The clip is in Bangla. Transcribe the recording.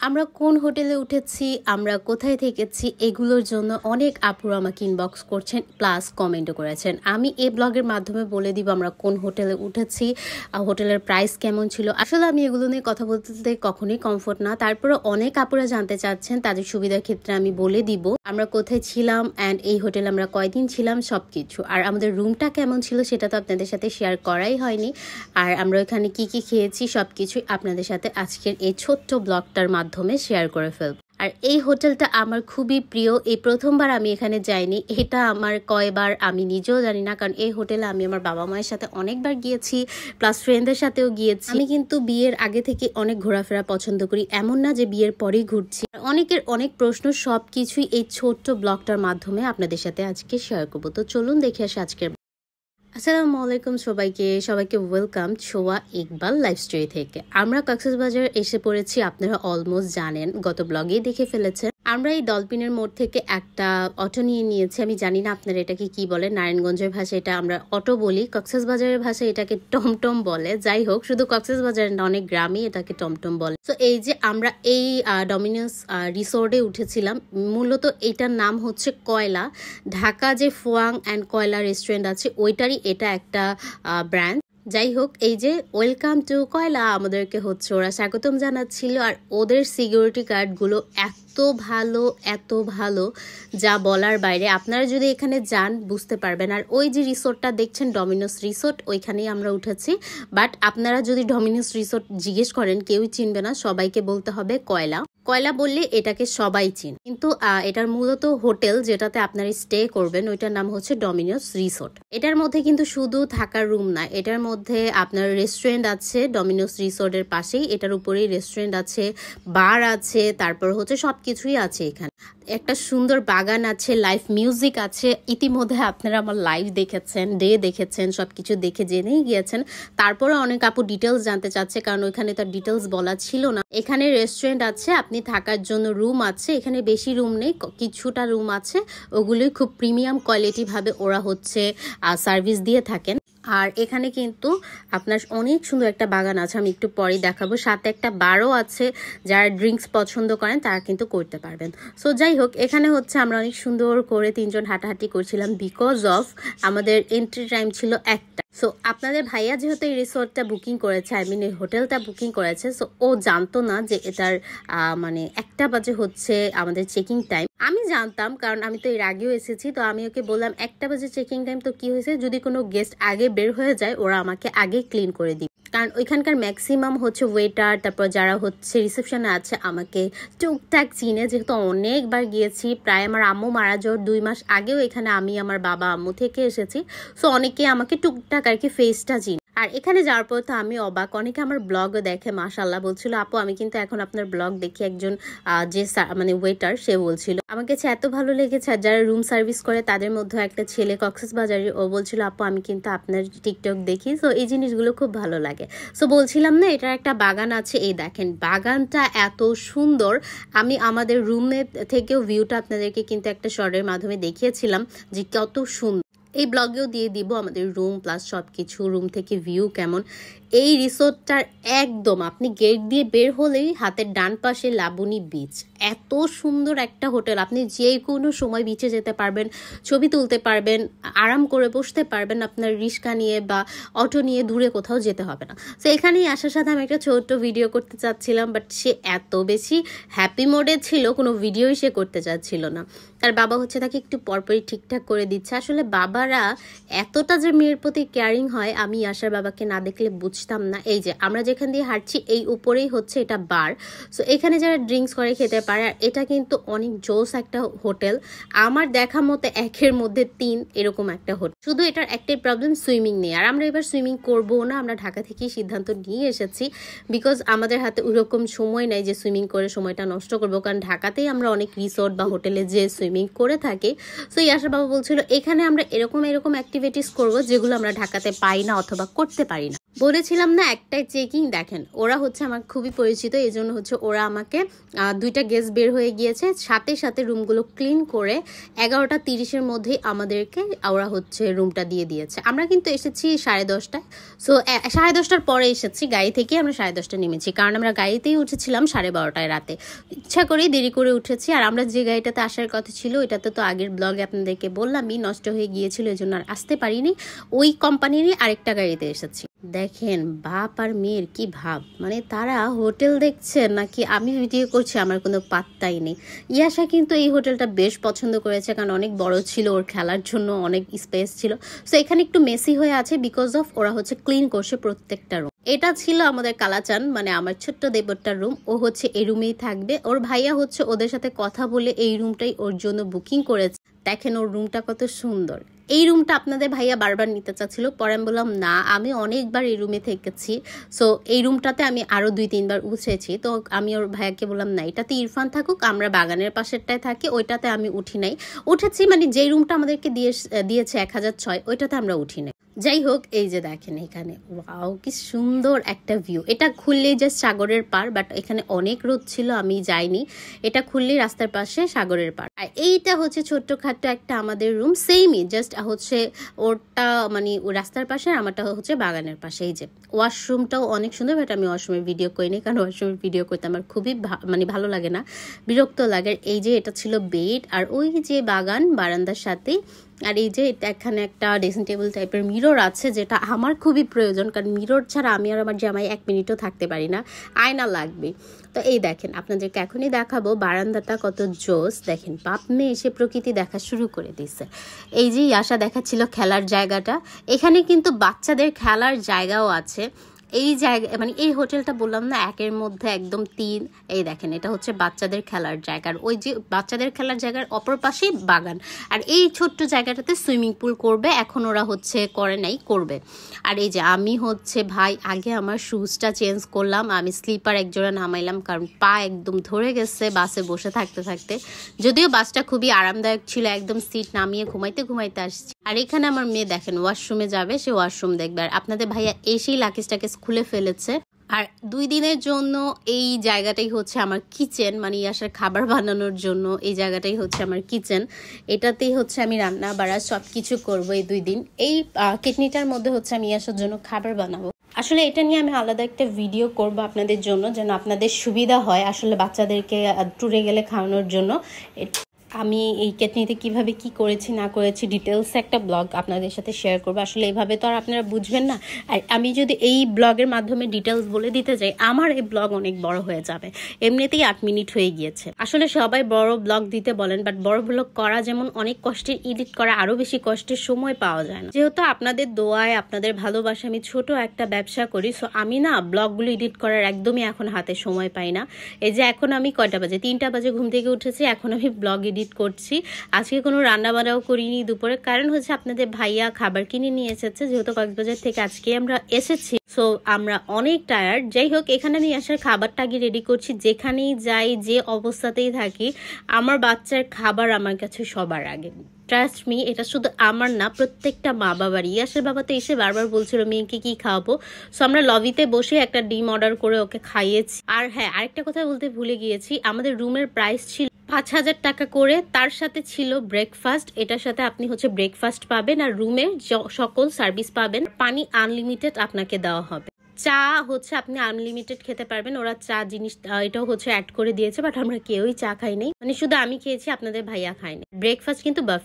আমরা কোন হোটেলে উঠেছি, আমরা কোথায় থেকেছি, এগুলোর জন্য অনেক আপুরা আমাকে ইনবক্স করছেন, প্লাস কমেন্টও করেছেন। আমি এই ব্লগের মাধ্যমে বলে দিব আমরা কোন হোটেলে উঠেছি, হোটেলের প্রাইস কেমন ছিল। আসলে আমি এগুলো নিয়ে কথা বলতে কখনোই কমফোর্ট না, তারপরে অনেক আপুরা জানতে চাচ্ছেন, তাদের সুবিধার ক্ষেত্রে আমি বলে দিব আমরা কোথায় ছিলাম অ্যান্ড এই হোটেলে আমরা কয়দিন ছিলাম সবকিছু। আর আমাদের রুমটা কেমন ছিল সেটা তো আপনাদের সাথে শেয়ার করাই হয়নি, আর আমরা ওখানে কি কি খেয়েছি সবকিছুই আপনাদের সাথে আজকের এই ছোট্ট ব্লগটার মাধ্যমে শেয়ার করে ফেলব। আর এই হোটেলটা আমার খুবই প্রিয়, এই প্রথমবার আমি এখানে যাইনি, এটা আমার কয়বার আমি নিজেও জানি না, কারণ এই হোটেলে আমি আমার বাবা মায়ের সাথে অনেকবার গিয়েছি, প্লাস ফ্রেন্ডদের সাথেও গিয়েছি। আমি কিন্তু বিয়ের আগে থেকে অনেক ঘোরাফেরা পছন্দ করি, এমন না যে বিয়ের পরেই ঘুরছি। অনেকের অনেক প্রশ্ন, সবকিছুই এই ছোট্ট ব্লগটার মাধ্যমে আপনাদের সাথে আজকে শেয়ার করবো। তো চলুন দেখে আসি আজকের। আসসালামু আলাইকুম সবাইকে ওয়েলকাম ছোয়া ইকবাল লাইফ স্টোরি থেকে। আমরা কক্সবাজার এসে পড়েছি, আপনারা অলমোস্ট জানেন, গত ব্লগেই দেখে ফেলেছেন। আমরা এই ডলফিনের মোড় থেকে একটা অটো নিয়ে নিয়েছি, আমি জানি না আপনারা এটাকে কি বলে, নারায়ণগঞ্জের ভাষায় এটা আমরা অটো বলি, কক্সবাজারের ভাষায় এটাকে টমটম বলে। যাই হোক, শুধু কক্সবাজারের না, অনেক গ্রামে এটাকে টমটম বলে। তো এই যে আমরা এই ডমিনোস রিসোর্টে উঠেছিলাম, মূলত এটার নাম হচ্ছে কয়লা। ঢাকা যে ফোয়াং অ্যান্ড কয়লা রেস্টুরেন্ট আছে ওইটারই এটা একটা ব্র্যান্ড। যাই হোক, এই যে ওয়েলকাম টু কয়লা আমাদেরকে হচ্ছে ওরা স্বাগতম জানাচ্ছিল, আর ওদের সিকিউরিটি গার্ডগুলো এত ভালো যা বলার বাইরে। আপনারা যদি এখানে যান বুঝতে পারবেন। আর ওই যে রিসোর্টটা দেখছেন ডমিনোস রিসোর্ট, ওইখানেই আমরা উঠেছি। বাট আপনারা যদি ডমিনোস রিসোর্ট জিজ্ঞেস করেন কেউই চিনবে না, সবাইকে বলতে হবে কয়লা। কয়লা বললে এটাকে সবাই চিন, কিন্তু এটার মূলত হোটেল যেটাতে আপনারা স্টে করবেন ওইটার নাম হচ্ছে ডমিনোস রিসোর্ট। এটার মধ্যে কিন্তু শুধু থাকার রুম না, এটার মধ্যে আপনার রেস্টুরেন্ট আছে ডমিনোস রিসোর্টের পাশেই, এটার উপরেই রেস্টুরেন্ট আছে, বার আছে, তারপর হচ্ছে সবকিছুই আছে। এখানে একটা সুন্দর বাগান আছে, লাইভ মিউজিক আছে। ইতিমধ্যে আপনারা আমার লাইভ দেখেছেন, দেখেছেন, সবকিছু দেখে জেনেই গিয়েছেন। তারপরে অনেক আপু ডিটেলস জানতে চাচ্ছে, কারণ ওইখানে তার ডিটেলস বলা ছিল না। এখানে রেস্টুরেন্ট আছে, আপনি থাকার জন্য রুম আছে, এখানে বেশি রুম নেই, কিছুটা রুম আছে, ওগুলোই খুব প্রিমিয়াম কোয়ালিটি ভাবে ওরা হচ্ছে সার্ভিস দিয়ে থাকেন। আর এখানে কিন্তু আপনার অনেক সুন্দর একটা বাগান আছে, আমি একটু পরেই দেখাবো। সাথে একটা বারও আছে, যারা ড্রিঙ্কস পছন্দ করেন তারা কিন্তু করতে পারবেন। সো যাই হোক, এখানে হচ্ছে আমরা অনেক সুন্দর করে তিনজন হাঁটাহাঁটি করছিলাম, বিকজ অফ আমাদের এন্ট্রি টাইম ছিল 1টা। সো আপনাদের ভাইয়া যেহেতু এই রিসোর্টটা বুকিং করেছে, আই মিন এই হোটেলটা বুকিং করেছে, সো ও জানতো না যে এটার মানে 1টা বাজে হচ্ছে আমাদের চেকিং টাইম। আমি জানতাম, কারণ আমি তো এর আগেও এসেছি। তো আমি ওকে বললাম 1টা বাজে চেকিং টাইম, তো কি হয়েছে যদি কোনো গেস্ট আগে বের হয়ে যায় ওরা আমাকে আগে ক্লিন করে দিবে, কারণ ওইখানকার ম্যাক্সিমাম হচ্ছে ওয়েটার, তারপর যারা হচ্ছে রিসেপশনে আছে আমাকে টুকটাক চিনে, যেহেতু অনেকবার গিয়েছি। প্রায় আমার আম্মু মারা যাওয়ার 2 মাস আগেও এখানে আমি আমার বাবা আম্মু থেকে এসেছি, সো অনেকে আমাকে টুকটাক আর কি ফেসটা চিনে। আর এখানে যাওয়ার পর তো আমি অবাক, অনেকে আমার ব্লগও দেখে, মাশাল্লাহ বলছিল আপু আমি কিন্তু এখন আপনার ব্লগ দেখি। একজন যে মানে ওয়েটার, সে বলছিল আমার কাছে এত ভালো লেগেছে। আর যারা রুম সার্ভিস করে তাদের মধ্যে একটা ছেলে কক্সবাজারে, ও বলছিল আপু আমি কিন্তু আপনার টিকটক দেখি, সো এই জিনিসগুলো খুব ভালো লাগে। সো বলছিলাম না, এটার একটা বাগান আছে, এই দেখেন বাগানটা এত সুন্দর। আমি আমাদের রুমের থেকেও ভিউটা আপনাদেরকে কিন্তু একটা শর্টের মাধ্যমে দেখিয়েছিলাম যে কত সুন্দর। এই ব্লগেও দিয়ে দিব আমাদের রুম প্লাস সবকিছু, রুম থেকে ভিউ কেমন। এই রিসোর্টটার একদম আপনি গেট দিয়ে বের হলেই হাতের ডান পাশে লাবণী বিচ। এত সুন্দর একটা হোটেল, আপনি যে কোনো সময় বিচে যেতে পারবেন, ছবি তুলতে পারবেন, আরাম করে বসতে পারবেন, আপনার রিক্সা নিয়ে বা অটো নিয়ে দূরে কোথাও যেতে হবে না। তো এখানেই আসার সাথে আমি একটা ছোট্ট ভিডিও করতে চাচ্ছিলাম, বাট সে এত বেশি হ্যাপি মোডে ছিল, কোনো ভিডিওই সে করতে চাচ্ছিল না। তার বাবা হচ্ছে তাকে একটু পরপরই ঠিকঠাক করে দিচ্ছে। আসলে বাবারা এতটা যে মেয়ের প্রতি কেয়ারিং হয়, আমি আশার বাবাকে না দেখলে বুঝতাম না। এই যে আমরা যেখান দিয়ে হাঁটছি এই উপরেই হচ্ছে এটা বার, সো এখানে যারা ড্রিঙ্কস করে খেতে পারে। আর এটা কিন্তু অনেক জোস একটা হোটেল, আমার দেখা মতে 1-এর মধ্যে 3 এরকম একটা হোটেল। শুধু এটার একটাই প্রবলেম, সুইমিং নেই। আর আমরা এবার সুইমিং করবো না, আমরা ঢাকা থেকেই সিদ্ধান্ত নিয়ে এসেছি, বিকজ আমাদের হাতে ওইরকম সময় নাই যে সুইমিং করে সময়টা নষ্ট করবো, কারণ ঢাকাতেই আমরা অনেক রিসোর্ট বা হোটেলে যে সুইমিং করে থাকি। সো ইয়াশা বাবা বলছিল এখানে আমরা এরকম অ্যাক্টিভিটিস করবো যেগুলো আমরা ঢাকাতে পাই না অথবা করতে পারি না। বলেছিল বলেছিলাম না একটাই চেকিং, দেখেন ওরা হচ্ছে আমার খুবই পরিচিত, এই জন্য হচ্ছে ওরা আমাকে 2টা গেস্ট বের হয়ে গিয়েছে, সাথে সাথে রুমগুলো ক্লিন করে 11:30-এর মধ্যেই আমাদেরকে ওরা হচ্ছে রুমটা দিয়ে দিয়েছে। আমরা কিন্তু এসেছি 10:30টায়, সো 10:30টার পরে এসেছি, গাড়ি থেকে আমরা 10:30টায় নেমেছি, কারণ আমরা গাড়িতেই উঠেছিলাম 12:30টায় রাতে, ইচ্ছা করেই দেরি করে উঠেছি। আর আমরা যে গাড়িটাতে আসার কথা ছিল ওইটাতে তো আগের ব্লগে আপনাদেরকে বললামই নষ্ট হয়ে গিয়েছিল, এই জন্য আর আসতে পারিনি, ওই কোম্পানিরই আরেকটা গাড়িতে এসেছি। দেখেন বাপ আর মেয়ের কি ভাব, মানে তারা হোটেল দেখছে নাকি আমি ভিডিও করছি আমার কোনো পাত্তাই নেই। ইয়াশা কিন্তু এই হোটেলটা বেশ পছন্দ করেছে, কারণ অনেক বড় ছিল, ওর খেলার জন্য অনেক স্পেস ছিল। সো এখানে একটু মেসি হয়ে আছে বিকজ অফ ওরা হচ্ছে ক্লিন করছে প্রত্যেকটা রুম। এটা ছিল আমাদের কালাচান, মানে আমার ছোট্ট দেবরটার রুম, ও হচ্ছে এই রুমেই থাকবে। ওর ভাইয়া হচ্ছে ওদের সাথে কথা বলে এই রুমটাই ওর জন্য বুকিং করেছে। দেখেন ওর রুমটা কত সুন্দর। এই রুমটা আপনাদের ভাইয়া বারবার নিতে চাচ্ছিল, পরে আমি বললাম না, আমি অনেকবার এই রুমে থেকেছি, সো এই রুমটাতে আমি আরো 2-3 বার উঠেছি। তো আমি ওর ভাইয়াকে বললাম না, এটাতে ইরফান থাকুক, আমরা বাগানের পাশেরটায় থাকি, ওইটাতে আমি উঠি নাই, উঠেছি মানে যেই রুমটা আমাদেরকে দিয়েছে 1006 ওইটাতে আমরা উঠি নাই। যাই হোক, এই যে দেখেন এখানে ওয়াও কি সুন্দর একটা ভিউ, এটা খুললেই জাস্ট সাগরের পার, বাট এখানে অনেক রোদ ছিল আমি যাইনি, এটা খুললেই রাস্তার পাশে সাগরের পার। আর এইটা হচ্ছে ছোট্টখাট্ট একটা আমাদের রুম, সেমই জাস্ট হচ্ছে ওরটা মানে রাস্তার পাশে, আমারটা হচ্ছে বাগানের পাশে। এই যে ওয়াশরুমটাও অনেক সুন্দর, বাট আমি ওয়াশরুমের ভিডিও করিনি, কারণ ওয়াশরুমের ভিডিও করতে আমার খুবই মানে ভালো লাগে না, বিরক্ত লাগে। এই যে এটা ছিল বেড, আর ওই যে বাগান বারান্দার সাথেই, আর এই যে এখানে একটা ড্রেসিং টেবিল টাইপের মিরর আছে, যেটা আমার খুবই প্রয়োজন, কারণ মিরর ছাড়া আমি আর আমার জামাই 1 মিনিটও থাকতে পারি না, আয়না লাগবে। তো এই দেখেন আপনাদেরকে এখনই দেখাবো বারান্দাটা কত জোস। দেখেন বাপ মেয়ে এসে প্রকৃতি দেখা শুরু করে দিচ্ছে। এই যে আশা দেখাচ্ছিল খেলার জায়গাটা, এখানে কিন্তু বাচ্চাদের খেলার জায়গাও আছে। এই জায়গা মানে এই হোটেলটা বললাম না 1-এর মধ্যে একদম 3। এই দেখেন এটা হচ্ছে বাচ্চাদের খেলার জায়গা, আর ওই যে বাচ্চাদের খেলার জায়গার অপর পাশেই বাগান, আর এই ছোট্ট জায়গাটাতে সুইমিং পুল করবে, এখন ওরা হচ্ছে করে নাই, করবে। আর এই যে আমি হচ্ছে ভাই আগে আমার শুজটা চেঞ্জ করলাম, আমি স্লিপার একজোড়া নামাইলাম, কারণ পা একদম ধরে গেছে বাসে বসে থাকতে থাকতে, যদিও বাসটা খুবই আরামদায়ক ছিল, একদম সিট নামিয়ে ঘুমাইতে ঘুমাইতে আসছি। আর এখানে আমার মেয়ে দেখেন ওয়াশরুমে যাবে, সে ওয়াশরুম দেখবে, আর আপনাদের ভাইয়া এসেই লাকিজটাকে খুলে ফেলেছে। আর 2 দিনের জন্য এই জায়গাটাই হচ্ছে আমার কিচেন, মানে ইয়াসার খাবার বানানোর জন্য এই জায়গাটাই হচ্ছে আমার কিচেন, এটাতেই হচ্ছে আমি রান্না বাড়া সব কিছু করবো এই 2 দিন। এই কিডনিটার মধ্যে হচ্ছে আমি ইয়াসার জন্য খাবার বানাবো। আসলে এটা নিয়ে আমি আলাদা একটা ভিডিও করব আপনাদের জন্য, যেন আপনাদের সুবিধা হয়, আসলে বাচ্চাদেরকে ট্যুরে গেলে খাওয়ানোর জন্য। আমি এই কেটনিতে কিভাবে কি করেছি না করেছি ডিটেলস একটা ব্লগ আপনাদের সাথে শেয়ার করবো। আসলে এইভাবে তো আর আপনারা বুঝবেন না, আর আমি যদি এই ব্লগের মাধ্যমে ডিটেলস বলে দিতে যাই আমার এই ব্লগ অনেক বড় হয়ে যাবে, এমনিতেই 8 মিনিট হয়ে গিয়েছে। আসলে সবাই বড় ব্লগ দিতে বলেন, বাট বড় ব্লগ করা যেমন অনেক কষ্টের, এডিট করা আরো বেশি কষ্টের, সময় পাওয়া যায় না। যেহেতু আপনাদের দোয়ায় আপনাদের ভালোবাসা আমি ছোট একটা ব্যবসা করি, সো আমি না ব্লগগুলো এডিট করার একদমই এখন হাতে সময় পাই না। এই যে এখন আমি কয়টা বাজে, 3টা বাজে ঘুম থেকে উঠেছি, এখন আমি ব্লগ এডিট করছি। আজকে কোনো রান্না বান্নাও করিনি দুপুরে, কারণ হচ্ছে আপনাদের ভাইয়া খাবার কিনে নিয়ে এসেছে, যেহেতু কক্সবাজার থেকে আজকে আমরা এসেছি, সো আমরা অনেক টায়ার্ড। যাই হোক, এখানে আমি আসার খাবারটা আগে রেডি করছি, যেখানেই যাই যে অবস্থাতেই থাকি আমার বাচ্চার খাবার আমার কাছে সবার আগে। ট্রাস্ট মি, এটা শুধু আমার না, প্রত্যেকটা মা বাবারই। ইয়াসের বাবা তো এসে বারবার বলছিল মেয়েকে কি খাওয়াবো, সো আমরা লবিতে বসে একটা ডিম অর্ডার করে ওকে খাইয়েছি। আর হ্যাঁ, আরেকটা কথা বলতে ভুলে গিয়েছি, আমাদের রুমের প্রাইস ছিল 5,000 টাকা করে, তার সাথে ছিল ব্রেকফাস্ট, এটার সাথে আপনি হচ্ছে ব্রেকফাস্ট পাবেন আর রুমের সকল সার্ভিস পাবেন, পানি আনলিমিটেড আপনাকে দেওয়া হবে, চা হচ্ছে আপনি আনলিমিটেড খেতে পারবেন, ওরা চা জিনিস এটাও হচ্ছে অ্যাড করে দিয়েছে, বাট আমরা কেউই চা খাই নাই, মানে শুধু আমি খেয়েছি, আপনাদের ভাইয়া খায়নি। ব্রেকফাস্ট কিন্তু বাফে।